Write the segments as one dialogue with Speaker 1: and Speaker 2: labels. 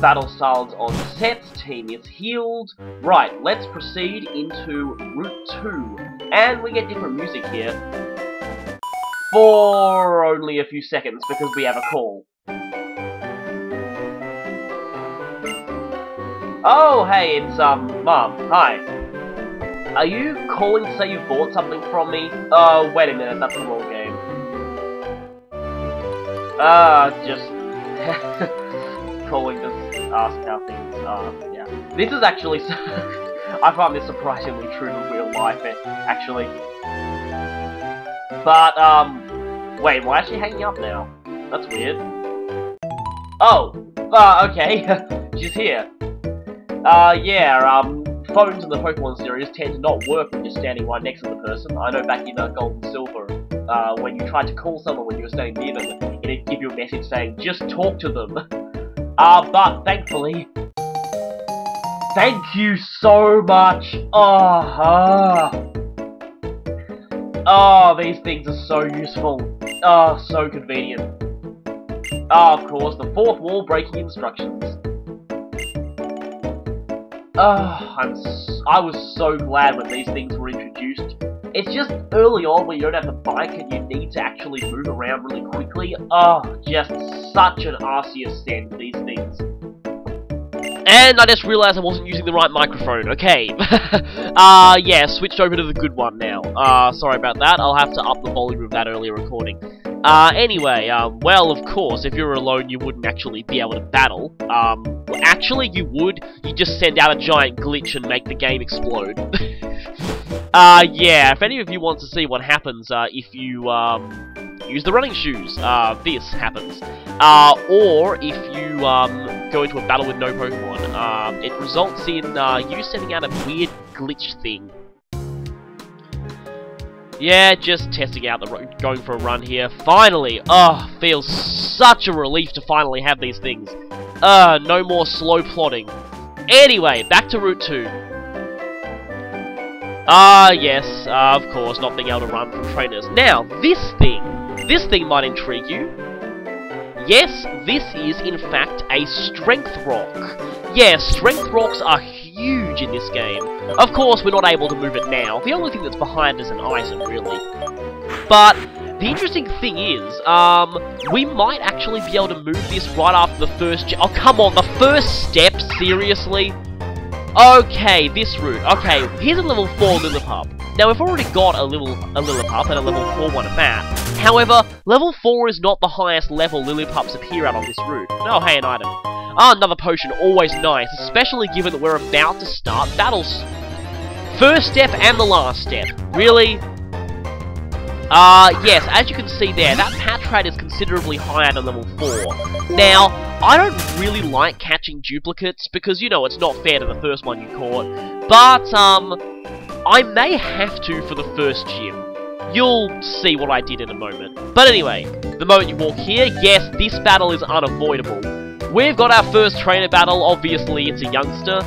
Speaker 1: battle styles on set, team is healed. Right, let's proceed into Route 2. And we get different music here. For only a few seconds, because we have a call. Oh, hey, it's, Mom. Hi. Are you calling to say you bought something from me? Oh, wait a minute, that's the wrong game. Just... calling to ask how things are, yeah. This is actually... I find this surprisingly true to real life, actually. But, wait, why is she hanging up now? That's weird. Oh, okay, she's here. Yeah, phones in the Pokemon series tend to not work when you're standing right next to the person. I know back in Gold and Silver, when you tried to call someone when you were standing near them, it'd give you a message saying, just talk to them. But thankfully... Thank you so much! Oh, these things are so useful. Oh, so convenient. Of course, the fourth wall breaking instructions. I was so glad when these things were introduced. It's just early on when you don't have the bike and you need to actually move around really quickly. Just such an arduous ascent, these things. And I just realised I wasn't using the right microphone, okay. Yeah, switched over to the good one now. Sorry about that, I'll have to up the volume of that earlier recording. Anyway, well, of course, if you're alone, you wouldn't actually be able to battle. Well, actually, you would. You just send out a giant glitch and make the game explode. Yeah, if any of you want to see what happens, if you, use the running shoes, this happens. Or if you, go into a battle with no Pokemon, it results in, you sending out a weird glitch thing. Yeah, just testing out going for a run here. Finally! Feels such a relief to finally have these things. No more slow plodding. Anyway, back to Route 2. Yes, of course, not being able to run from trainers. Now, this thing might intrigue you. Yes, this is, in fact, a Strength Rock. Yeah, Strength Rocks are huge in this game. Of course, we're not able to move it now. The only thing that's behind is an item, really. But the interesting thing is, we might actually be able to move this right after the first... Oh, come on, the first step? Seriously? Okay, this route. Okay, here's a level 4 Lillipup. Now, we've already got a Lillipup and a level 4 one at that. However, level 4 is not the highest level Lillipups appear at on this route. Oh, hey, an item. Another potion, always nice, especially given that we're about to start battles. First step and the last step. Really? Yes, as you can see there, that Patrat is considerably higher than level 4. Now, I don't really like catching duplicates, because, you know, it's not fair to the first one you caught. But, I may have to for the first gym. You'll see what I did in a moment. But anyway, the moment you walk here, yes, this battle is unavoidable. We've got our first trainer battle, obviously it's a youngster.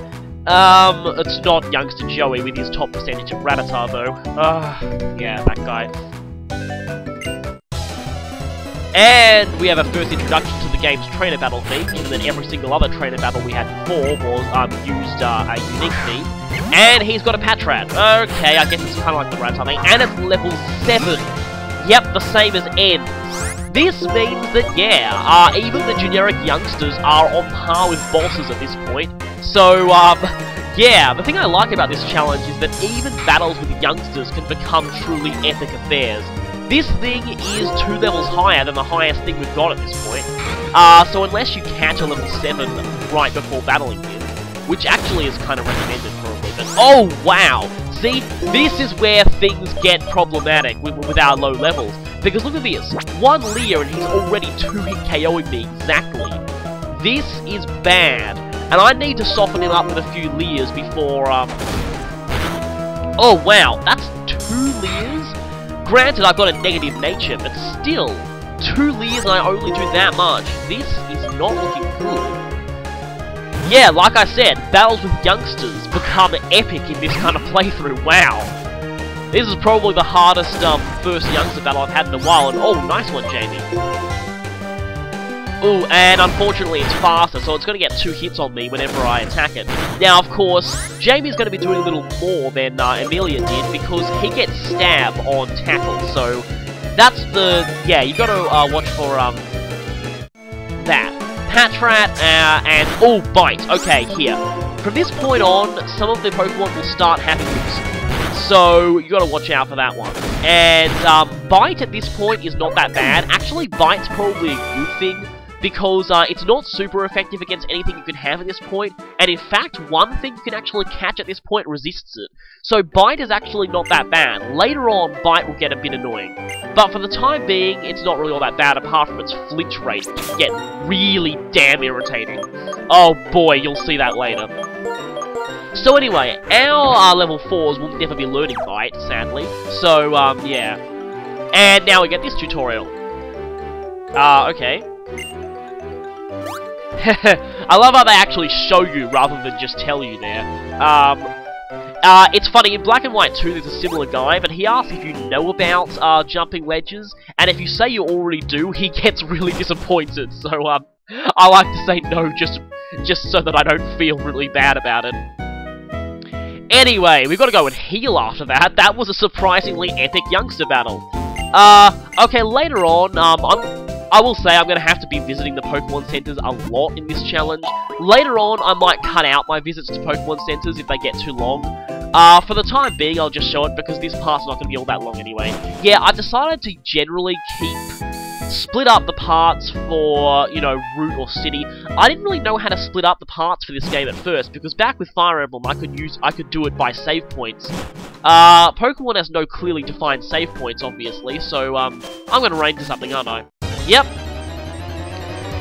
Speaker 1: It's not youngster Joey with his top percentage of Rattata though. Yeah, that guy. And we have a first introduction to the game's trainer battle theme, given that every single other trainer battle we had before was, used, a unique theme. And he's got a Patrat. Okay, I guess it's kind of like the Rattata thing. And it's level 7. Yep, the same as N. This means that, yeah, even the generic youngsters are on par with bosses at this point. So, yeah, the thing I like about this challenge is that even battles with youngsters can become truly epic affairs. This thing is 2 levels higher than the highest thing we've got at this point. So unless you catch a level 7 right before battling him, which actually is kind of recommended probably, but oh wow! See, this is where things get problematic with our low levels. Because look at this, 1 Leer and he's already 2-hit KOing me exactly. This is bad, and I need to soften him up with a few Leers before, Oh wow, that's 2 Leers? Granted, I've got a negative nature, but still, 2 Leers and I only do that much. This is not looking good. Yeah, like I said, battles with youngsters become epic in this kind of playthrough, wow. This is probably the hardest, first youngster battle I've had in a while, and oh, nice one, Jamie. Ooh, and unfortunately it's faster, so it's going to get 2 hits on me whenever I attack it. Now, of course, Jamie's going to be doing a little more than Amelia did, because he gets stab on tackle, so that's the... yeah, you got to watch for, that. Patrat, and... oh, Bite. Okay, here. From this point on, some of the Pokemon will start having moves. So, you gotta watch out for that one. And, Bite at this point is not that bad. Actually, Bite's probably a good thing, because it's not super effective against anything you can have at this point, and in fact, one thing you can actually catch at this point resists it. So Bite is actually not that bad. Later on, Bite will get a bit annoying. But for the time being, it's not really all that bad, apart from its flinch rate, which can get really damn irritating. Oh boy, you'll see that later. So anyway, our level 4s will never be learning Bite, sadly. So, yeah. And now we get this tutorial. Okay. I love how they actually show you rather than just tell you there. It's funny, in Black and White 2 there's a similar guy, but he asks if you know about jumping ledges, and if you say you already do, he gets really disappointed. So I like to say no just so that I don't feel really bad about it. Anyway, we've got to go and heal after that. That was a surprisingly epic youngster battle. Okay, later on, I will say I'm going to have to be visiting the Pokemon Centers a lot in this challenge. Later on, I might cut out my visits to Pokemon Centers if they get too long. For the time being, I'll just show it because this part's not going to be all that long anyway. Yeah, I've decided to generally split up the parts for, you know, route or city. I didn't really know how to split up the parts for this game at first, because back with Fire Emblem, I could do it by save points. Pokemon has no clearly defined save points, obviously, so, I'm gonna rank to something, aren't I? Yep.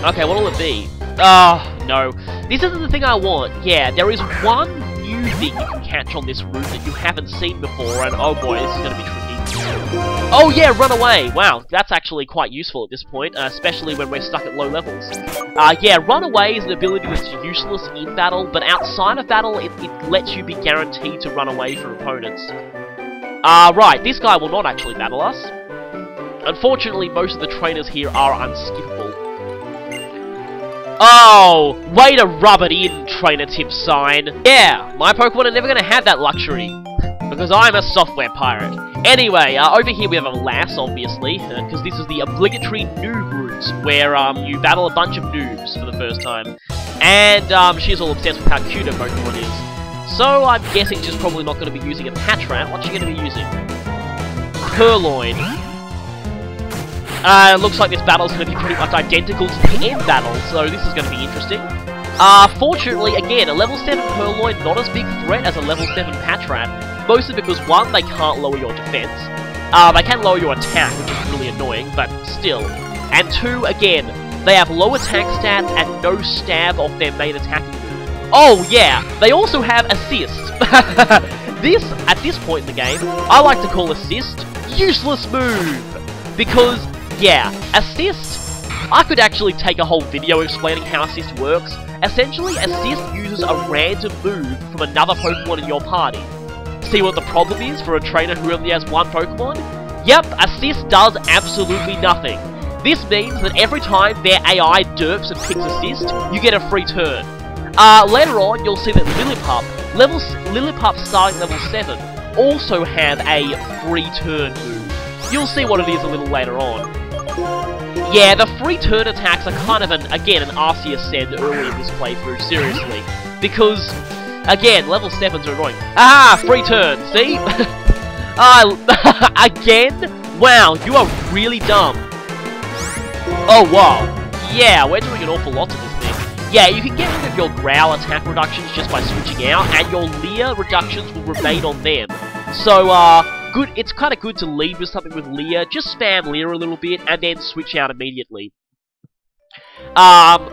Speaker 1: Okay, what'll it be? No. This isn't the thing I want. Yeah, there is one new thing you can catch on this route that you haven't seen before, and oh boy, this is gonna be tricky. Oh yeah, run away! Wow, that's actually quite useful at this point, especially when we're stuck at low levels. Yeah, run away is an ability that's useless in battle, but outside of battle, it lets you be guaranteed to run away from opponents. Right, this guy will not actually battle us. Unfortunately, most of the trainers here are unskippable. Oh, way to rub it in, trainer tip sign. Yeah, my Pokemon are never going to have that luxury, because I'm a software pirate. Anyway, over here we have a lass, obviously, because this is the Obligatory Noob Route, where you battle a bunch of noobs for the first time. And she's all obsessed with how cute her Pokemon is. So I'm guessing she's probably not going to be using a Patrat. What's she going to be using? Purloin. It looks like this battle's going to be pretty much identical to the end battle, so this is going to be interesting. Fortunately, again, a level 7 Purloin, not as big threat as a level 7 Patrat, mostly because, one, they can't lower your defense. They can lower your attack, which is really annoying, but still. And two, again, they have low attack stats and no stab off their main attacking move. Oh yeah, they also have assist. This, at this point in the game, I like to call assist useless move. Because, yeah, assist, I could actually take a whole video explaining how assist works. Essentially, assist uses a random move from another Pokemon in your party. See what the problem is for a trainer who only has one Pokemon? Yep, assist does absolutely nothing. This means that every time their AI derps and picks assist, you get a free turn. Later on, you'll see that Lillipup starting level 7 also have a free turn move. You'll see what it is a little later on. Yeah, the free turn attacks are kind of again, an Arceus said early in this playthrough, seriously. Because, again, level 7s are annoying. Aha! Free turn, see? Again? Wow, you are really dumb. Oh, wow. Yeah, we're doing an awful lot to this thing. Yeah, you can get rid of your Growl attack reductions just by switching out, and your Leer reductions will remain on them. So, good. It's kind of good to lead with something with Leer. Just spam Leer a little bit, and then switch out immediately.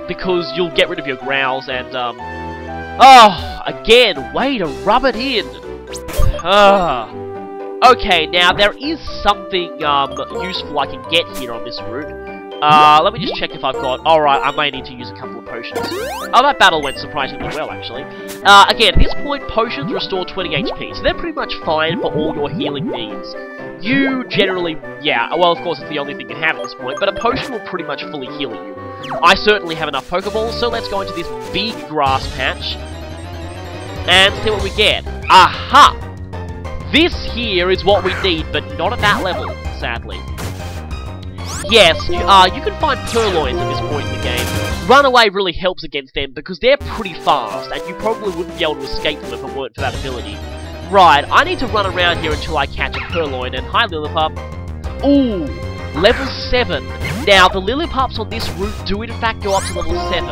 Speaker 1: Because you'll get rid of your Growls, and, oh, again, way to rub it in. Okay, now, there is something, useful I can get here on this route. Let me just check if I've got... Alright, I may need to use a couple of potions. Oh, that battle went surprisingly well, actually. Again, at this point, potions restore 20 HP, so they're pretty much fine for all your healing needs. You generally... Yeah, well, of course, it's the only thing you have at this point, but a potion will pretty much fully heal you. I certainly have enough Pokeballs, so let's go into this big grass patch and see what we get. Aha! This here is what we need, but not at that level, sadly. Yes, you can find Purloins at this point in the game. Runaway really helps against them because they're pretty fast, and you probably wouldn't be able to escape them if it weren't for that ability. Right, I need to run around here until I catch a Purloin, and hi Lillipup. Ooh, level 7. Now, the Lillipups on this route do in fact go up to level 7.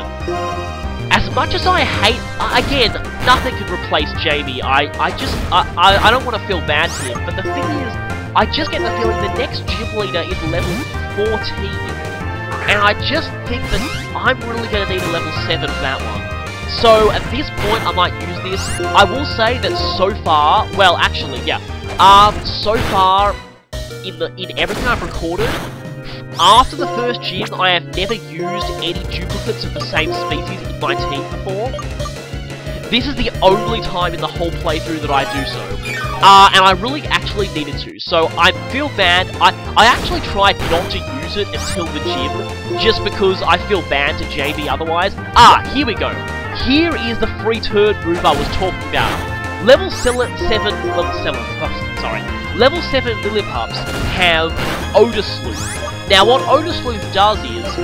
Speaker 1: As much as I hate, again, nothing can replace Jamie. I don't want to feel bad for him, but the thing is, I just get the feeling the next gym leader is level 14. And I just think that I'm really going to need a level 7 for that one. So, at this point, I might use this. I will say that so far, well, actually, yeah. So far, in everything I've recorded, after the first gym, I have never used any duplicates of the same species in my team before. This is the only time in the whole playthrough that I do so. And I really actually needed to, so I feel bad. I actually tried not to use it until the gym, just because I feel bad to JB otherwise. Here we go. Here is the free turn move I was talking about. Level 7 Lillipups have Odor Sleuth. Now what Odor Sleuth does is,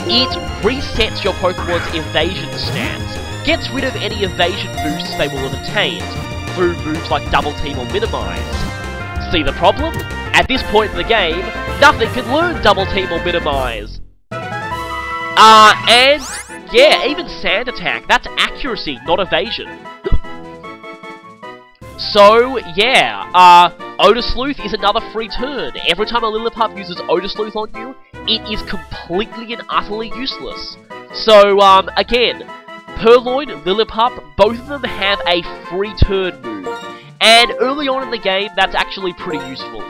Speaker 1: it resets your Pokemon's evasion stats, gets rid of any evasion boosts they will have attained, through moves like Double Team or Minimize. See the problem? At this point in the game, nothing can learn Double Team or Minimize. And yeah, even Sand Attack, that's accuracy, not evasion. So, yeah, Odor Sleuth is another free turn. Every time a Lillipup uses Odor Sleuth on you, it is completely and utterly useless. So, again, Purloin, Lillipup, both of them have a free turn move. And early on in the game, that's actually pretty useful.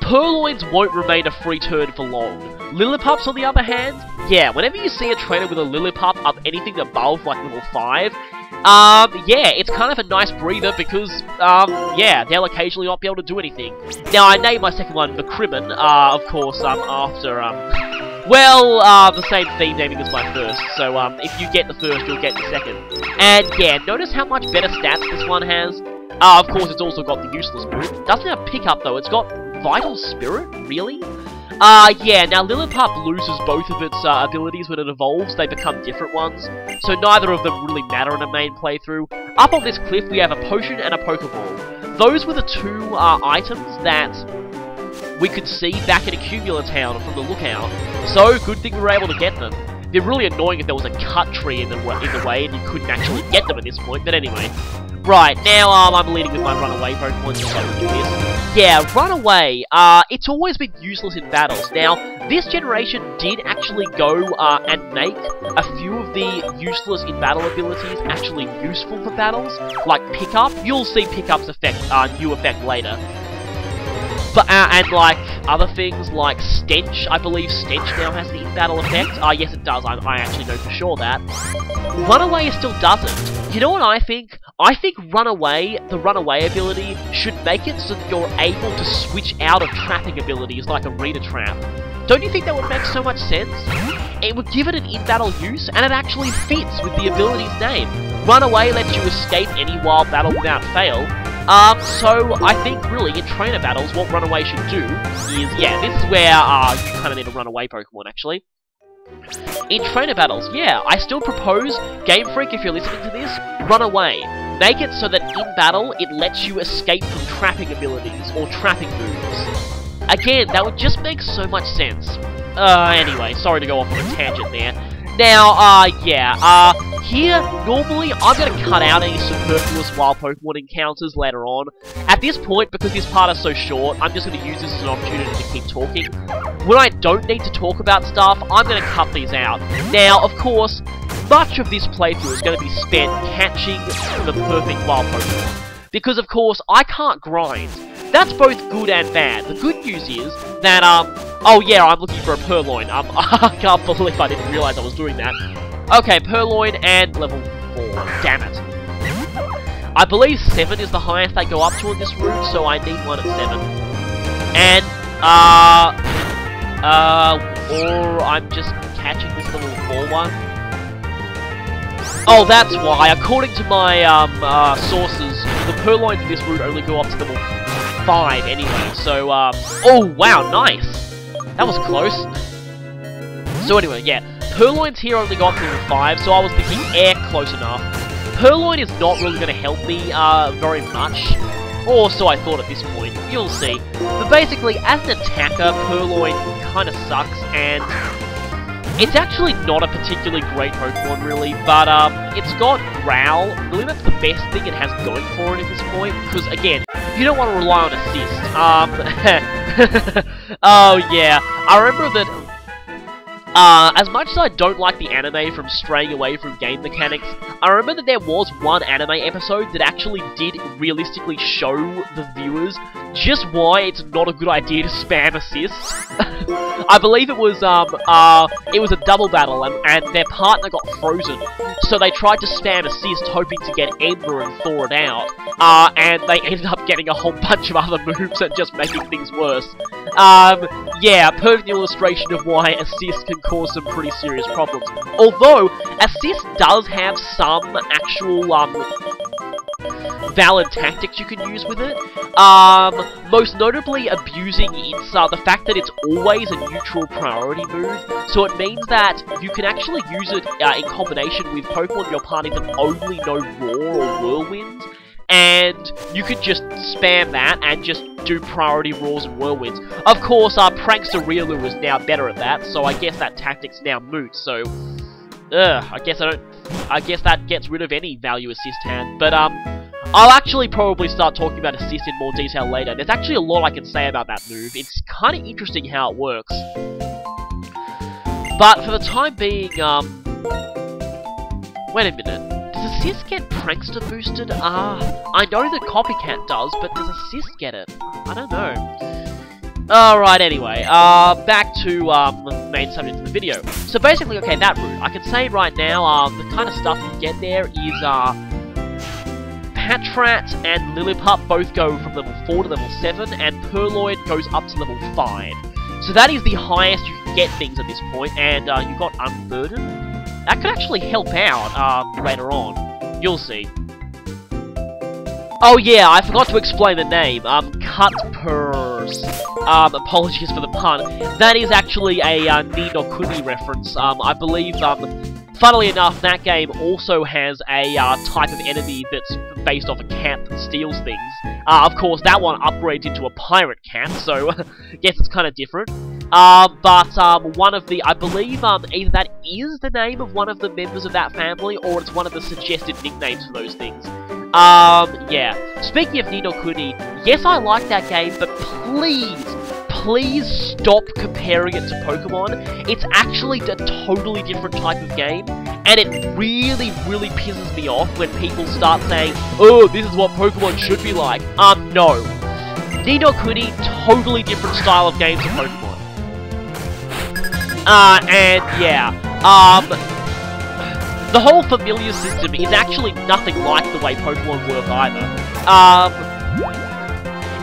Speaker 1: Purloins won't remain a free turn for long. Lillipups, on the other hand, yeah, whenever you see a trainer with a Lillipup up anything above, like, level 5, yeah, it's kind of a nice breather because, yeah, they'll occasionally not be able to do anything. Now, I named my second one Crimin, of course, after, well, the same theme naming as my first, so, if you get the first, you'll get the second. And, yeah, notice how much better stats this one has. Of course, it's also got the useless move. Doesn't have pickup, though. It's got Vital Spirit? Really? Yeah, now Lillipup loses both of its abilities when it evolves. They become different ones, so neither of them really matter in a main playthrough. Up on this cliff, we have a potion and a Pokeball. Those were the two items that we could see back in Accumula Town from the lookout, so good thing we were able to get them. They're really annoying if there was a cut tree in the way and you couldn't actually get them at this point, but anyway. Right, now I'm leading with my Runaway Pokemon, just so I can do this. Yeah, Runaway, it's always been useless in battles. Now, this generation did actually go and make a few of the useless in battle abilities actually useful for battles, like Pickup. You'll see Pickup's effect, new effect later. But, and like, other things like Stench, I believe Stench now has the in-battle effect. Yes it does, I actually know for sure that. Runaway still doesn't. You know what I think? I think Runaway, the Runaway ability, should make it so that you're able to switch out of trapping abilities like Arena Trap. Don't you think that would make so much sense? It would give it an in-battle use, and it actually fits with the ability's name. Runaway lets you escape any wild battle without fail. So I think really in trainer battles, what Runaway should do is, yeah, this is where you kind of need a Runaway Pokemon actually. In trainer battles, yeah, I still propose, Game Freak, if you're listening to this, Runaway. Make it so that in battle, it lets you escape from trapping abilities or trapping moves. Again, that would just make so much sense. Anyway, sorry to go off on a tangent there. Now, yeah, here, normally, I'm going to cut out any superfluous wild Pokemon encounters later on. At this point, because this part is so short, I'm just going to use this as an opportunity to keep talking. When I don't need to talk about stuff, I'm going to cut these out. Now, of course, much of this playthrough is going to be spent catching the perfect wild Pokemon. Because, of course, I can't grind. That's both good and bad. The good news is that, oh yeah, I'm looking for a Purloin. I can't believe I didn't realize I was doing that. Okay, Purloin and level 4. Damn it. I believe 7 is the highest they go up to on this route, so I need one at 7. And, Or I'm just catching this level 4 one. Oh, that's why. According to my, sources, the purloins in this route only go up to level 5 anyway, so, oh, wow, nice! That was close. So anyway, yeah, purloins here only go up to level 5, so I was thinking, close enough. Purloin is not really going to help me, very much, or so I thought at this point. You'll see. But basically, as an attacker, purloin kind of sucks, and it's actually not a particularly great Pokemon, really, but, it's got Growl. Really, that's the best thing it has going for it at this point, because, again, you don't want to rely on assist. Oh, yeah. I remember that, as much as I don't like the anime from straying away from game mechanics, I remember that there was one anime episode that actually did realistically show the viewers just why it's not a good idea to spam assists. I believe it was a double battle, and their partner got frozen, so they tried to spam assist, hoping to get Ember and thaw it out, and they ended up getting a whole bunch of other moves and just making things worse. Yeah, perfect illustration of why assist can cause some pretty serious problems. Although, assist does have some actual, valid tactics you can use with it. Most notably abusing its, the fact that it's always a neutral priority move, so it means that you can actually use it, in combination with Pokemon in your party that only know Roar or Whirlwind, and you can just spam that and just do priority Roars and Whirlwinds. Of course, Prankster Riolu is now better at that, so I guess that tactic's now moot, so... I guess that gets rid of any value assist had, but, I'll actually probably start talking about assist in more detail later. There's actually a lot I can say about that move. It's kind of interesting how it works. But for the time being, wait a minute. Does assist get Prankster boosted? I know that Copycat does, but does assist get it? I don't know. Alright, anyway, back to, the main subject of the video. So basically, okay, that route. I can say right now, the kind of stuff you get there is, Patrat and Lillipup both go from level 4 to level 7, and Purloin goes up to level 5. So that is the highest you can get things at this point, and you got Unburden. That could actually help out later on. You'll see. Oh yeah, I forgot to explain the name. Cutpurse. Apologies for the pun. That is actually a Ni no Kuni reference. I believe, funnily enough, that game also has a type of enemy that's based off a cat that steals things. Of course, that one upgrades into a pirate cat, so I guess it's kind of different. But one of the, I believe, either that is the name of one of the members of that family, or it's one of the suggested nicknames for those things. Yeah. Speaking of Ni no Kuni, yes, I like that game, but please stop comparing it to Pokemon. It's actually a totally different type of game, and it really, really pisses me off when people start saying, oh, this is what Pokemon should be like. No. Ni no Kuni, totally different style of game to Pokemon. And yeah, the whole familiar system is actually nothing like the way Pokemon work either.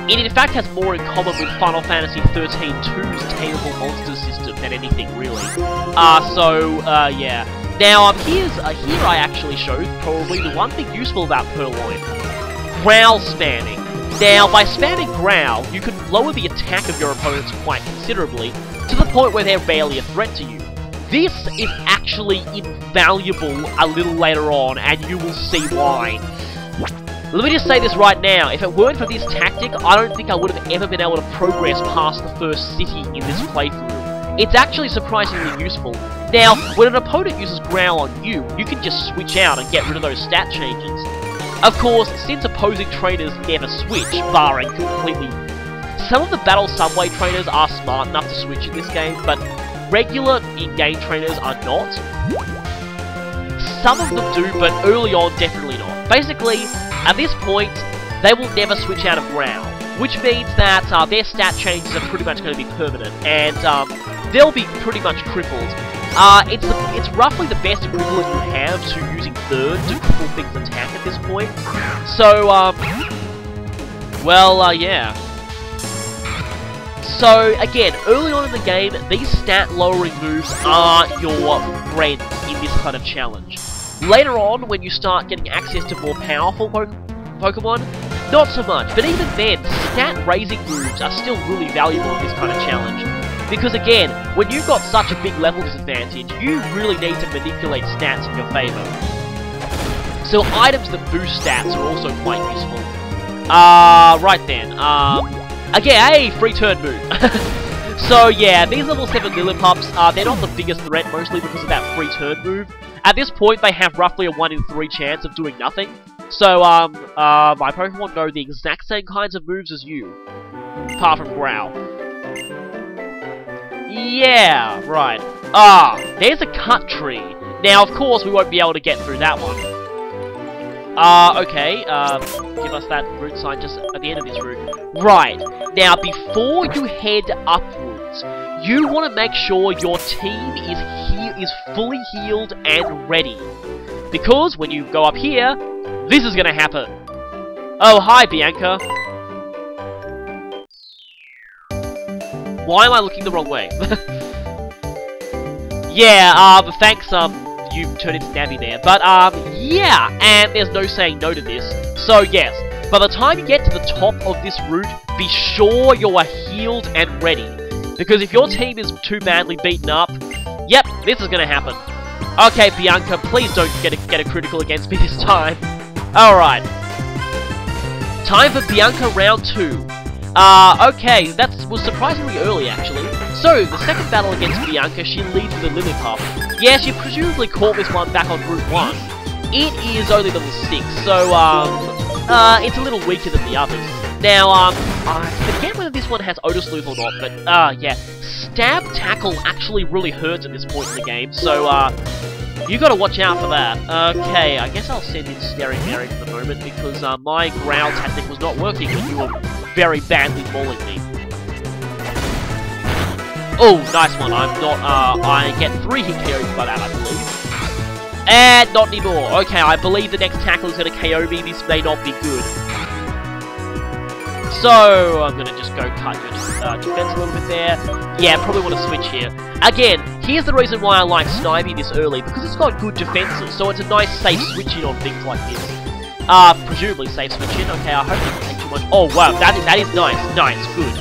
Speaker 1: It in fact has more in common with Final Fantasy XIII 2's Tameable Monsters system than anything really. Yeah. Now, here I actually showed probably the one thing useful about Purloin. Growl spamming. Now, by spamming Growl, you can lower the attack of your opponents quite considerably, to the point where they're barely a threat to you. This is actually invaluable a little later on, and you will see why. Let me just say this right now, if it weren't for this tactic, I don't think I would have ever been able to progress past the first city in this playthrough. It's actually surprisingly useful. Now, when an opponent uses Growl on you, you can just switch out and get rid of those stat changes. Of course, since opposing trainers never switch, barring completely... Some of the Battle Subway trainers are smart enough to switch in this game, but regular in-game trainers are not. Some of them do, but early on, definitely not. Basically, at this point, they will never switch out of Growl, which means that their stat changes are pretty much going to be permanent, and they'll be pretty much crippled. It's roughly the best equivalent you have to using Third to cripple things attack at this point. So, well, yeah. So, again, early on in the game, these stat-lowering moves are your friend in this kind of challenge. Later on, when you start getting access to more powerful Pokemon, not so much. But even then, stat-raising moves are still really valuable in this kind of challenge. Because again, when you've got such a big level disadvantage, you really need to manipulate stats in your favour. So items that boost stats are also quite useful. Right then, again, hey, free turn move. So yeah, these level 7 Lillipups, they're not the biggest threat, mostly because of that free turn move. At this point, they have roughly a 1 in 3 chance of doing nothing. So, my Pokemon know the exact same kinds of moves as you. Apart from Growl. Yeah, right. There's a cut tree. Now, of course, we won't be able to get through that one. Okay, give us that route sign just at the end of this route. Right, now before you head upwards, you want to make sure your team is fully healed and ready. Because when you go up here, this is gonna happen. Oh, hi, Bianca. Why am I looking the wrong way? Yeah, thanks, you turned into Navi there. But, yeah, and there's no saying no to this. So, yes, by the time you get to the top of this route, be sure you are healed and ready. Because if your team is too badly beaten up, yep, this is gonna happen. Okay, Bianca, please don't get a critical against me this time. Alright. Time for Bianca round 2. Okay, that was surprisingly early, actually. So, the second battle against Bianca, she leads with a Lillipup. Yeah, she presumably caught this one back on Route 1. It is only level 6, so, it's a little weaker than the others. Now, I forget whether this one has Odosloop or not, but, yeah. Stab Tackle actually really hurts at this point in the game, so, you gotta watch out for that. Okay, I guess I'll send in Staring Mary for the moment, because, my Growl tactic was not working when you were very badly mauling me. Oh, nice one. I get 3 hit KOs by that, I believe. And not anymore. Okay, I believe the next tackle is gonna KO me. This may not be good. So, I'm gonna just go cut your defense a little bit there. Yeah, probably want to switch here. Again, here's the reason why I like Snivy this early, because it's got good defenses, so it's a nice safe switch-in on things like this. Presumably safe switch-in. Okay, I hope it doesn't take too much. Oh, wow, that is nice. Nice, good.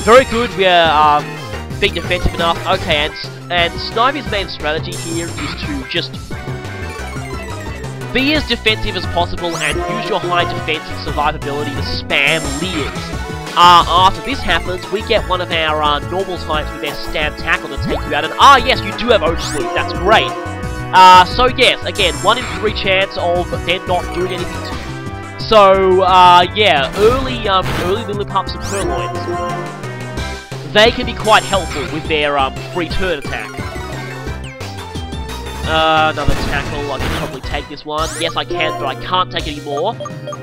Speaker 1: Very good. We're, being defensive enough. Okay, and Snivy's main strategy here is to just be as defensive as possible and use your high defense and survivability to spam Leers. After this happens, we get one of our normal types with their Stab Tackle to take you out. And yes, you do have Odosloop. That's great. So yes, again, 1 in 3 chance of them not doing anything to you. So yeah, early Lillipups and Purloins, they can be quite helpful with their free turn attack. Another tackle. I can probably take this one. Yes, I can, but I can't take it anymore.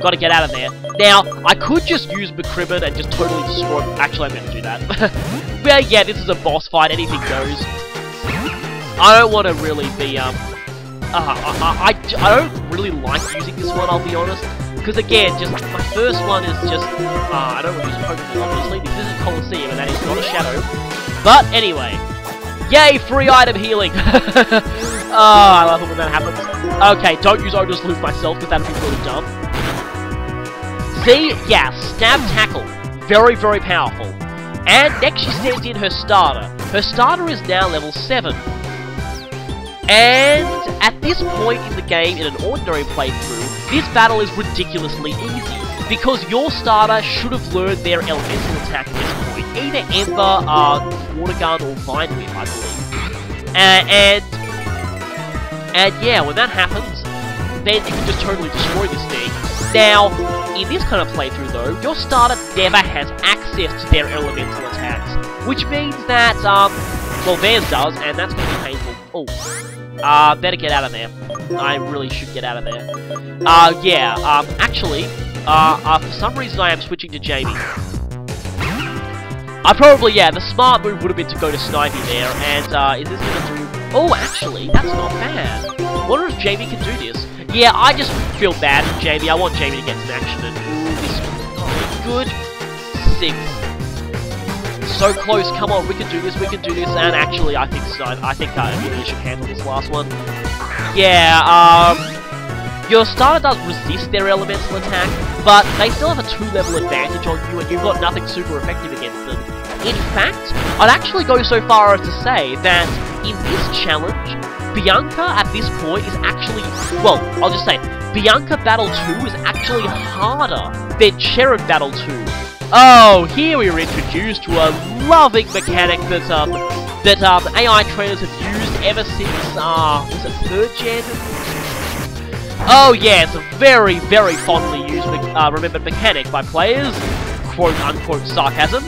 Speaker 1: Gotta get out of there. Now, I could just use McCribbon and just totally destroy... Actually, I'm gonna do that. But yeah, this is a boss fight. Anything goes. I don't want to really be, I don't really like using this one, I'll be honest. Because again, just my first one is just, I don't want to use Pokemon, obviously. This isn't Colosseum, and that is not a shadow. But anyway, yay, free item healing! I love it when that happens. Okay, don't use Odosloop myself, because that'd be really dumb. See? Yeah, Stab Tackle. Very, very powerful. And next she sends in her starter. Her starter is now level 7. And at this point in the game, in an ordinary playthrough, this battle is ridiculously easy, because your starter should have learned their elemental attack at this point. Either Ember, Water Gun, or Vine Whip, I believe. And yeah, when that happens, then you can just totally destroy this thing. Now, in this kind of playthrough though, your starter never has access to their elemental attacks, which means that, well, theirs does, and that's going to be painful. Oh. Better get out of there. I really should get out of there. Yeah, actually, for some reason I am switching to Jamie. Yeah, the smart move would have been to go to Snivy there, and, is this gonna do... Oh, actually, that's not bad. I wonder if Jamie can do this. Yeah, I just feel bad for Jamie. I want Jamie to get some action, and ooh, this is not good. 6. so close, come on, we can do this, and actually, I think so. I think Amelia should handle this last one. Yeah, your starter does resist their elemental attack, but they still have a 2-level advantage on you, and you've got nothing super effective against them. In fact, I'd actually go so far as to say that in this challenge, Bianca at this point is actually, well, I'll just say, Bianca Battle 2 is actually harder than Cherub Battle 2. Oh, here we are introduced to a loving mechanic that AI trainers have used ever since, was it 3rd gen? Oh yeah, it's a very, very fondly used, remembered mechanic by players. Quote-unquote sarcasm.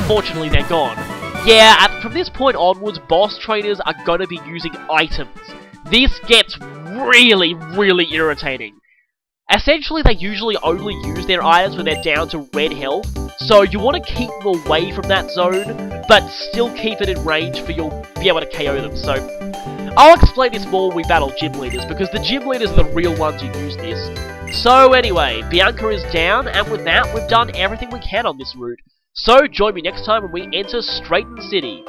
Speaker 1: Fortunately they're gone. Yeah, from this point onwards, boss trainers are gonna be using items. This gets really, really irritating. Essentially, they usually only use their items when they're down to red health, so you want to keep them away from that zone, but still keep it in range for you'll be able to KO them, so... I'll explain this more when we battle gym leaders, because the gym leaders are the real ones who use this. So anyway, Bianca is down, and with that, we've done everything we can on this route. So join me next time when we enter Straighten City.